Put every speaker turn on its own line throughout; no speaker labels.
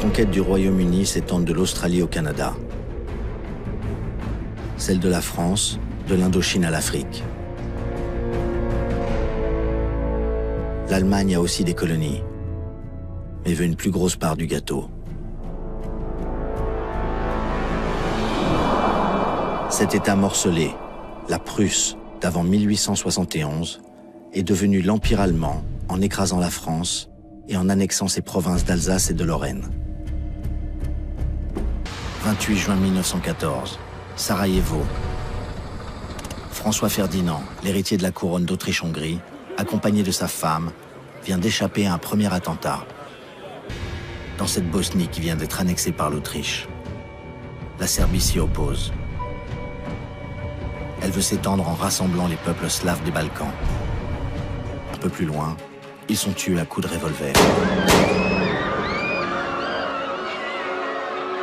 conquêtes du Royaume-Uni s'étendent de l'Australie au Canada. Celles de la France, de l'Indochine à l'Afrique. L'Allemagne a aussi des colonies, mais veut une plus grosse part du gâteau. Cet État morcelé, la Prusse d'avant 1871, est devenu l'Empire allemand en écrasant la France et en annexant ses provinces d'Alsace et de Lorraine. 28 juin 1914, Sarajevo. François Ferdinand, l'héritier de la couronne d'Autriche-Hongrie, accompagné de sa femme, vient d'échapper à un premier attentat dans cette Bosnie qui vient d'être annexée par l'Autriche. La Serbie s'y oppose. Elle veut s'étendre en rassemblant les peuples slaves des Balkans. Un peu plus loin, ils sont tués à coups de revolver.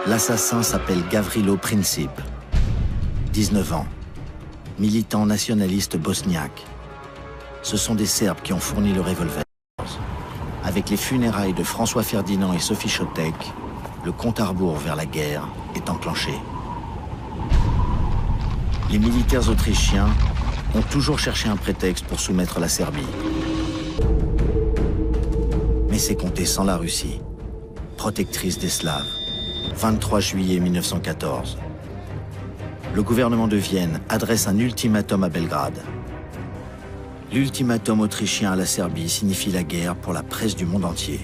L'assassin s'appelle Gavrilo Princip, 19 ans, militant nationaliste bosniaque. Ce sont des Serbes qui ont fourni le revolver. Avec les funérailles de François Ferdinand et Sophie Chotek, le compte à rebours vers la guerre est enclenché. Les militaires autrichiens ont toujours cherché un prétexte pour soumettre la Serbie. Mais c'est compté sans la Russie, protectrice des Slaves. 23 juillet 1914. Le gouvernement de Vienne adresse un ultimatum à Belgrade. L'ultimatum autrichien à la Serbie signifie la guerre pour la presse du monde entier.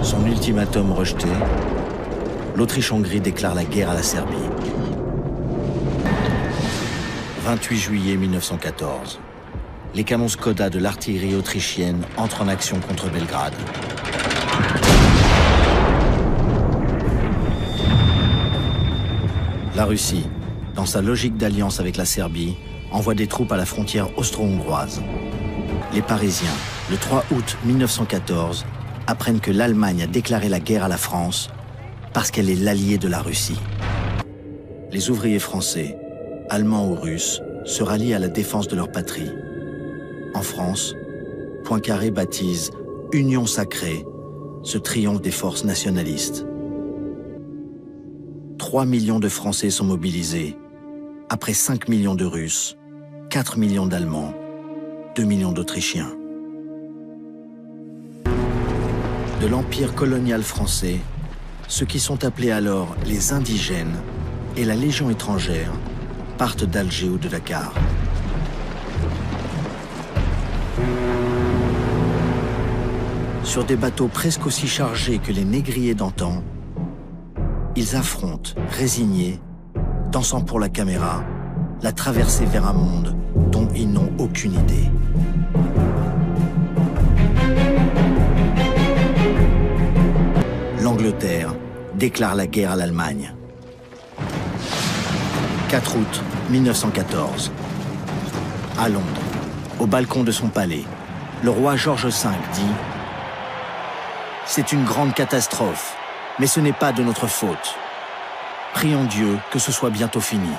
Son ultimatum rejeté, l'Autriche-Hongrie déclare la guerre à la Serbie. 28 juillet 1914. Les canons Skoda de l'artillerie autrichienne entrent en action contre Belgrade. La Russie, dans sa logique d'alliance avec la Serbie, envoie des troupes à la frontière austro-hongroise. Les Parisiens, le 3 août 1914, apprennent que l'Allemagne a déclaré la guerre à la France parce qu'elle est l'alliée de la Russie. Les ouvriers français, allemands ou russes, se rallient à la défense de leur patrie. En France, Poincaré baptise « Union sacrée » ce triomphe des forces nationalistes. 3 millions de Français sont mobilisés, après 5 millions de Russes, 4 millions d'Allemands, 2 millions d'Autrichiens. De l'empire colonial français, ceux qui sont appelés alors les indigènes et la Légion étrangère partent d'Alger ou de Dakar. Sur des bateaux presque aussi chargés que les négriers d'antan, ils affrontent, résignés, dansant pour la caméra, la traversée vers un monde dont ils n'ont aucune idée. L'Angleterre déclare la guerre à l'Allemagne. 4 août 1914. À Londres, au balcon de son palais, le roi George V dit « C'est une grande catastrophe, mais ce n'est pas de notre faute. Prions Dieu que ce soit bientôt fini. »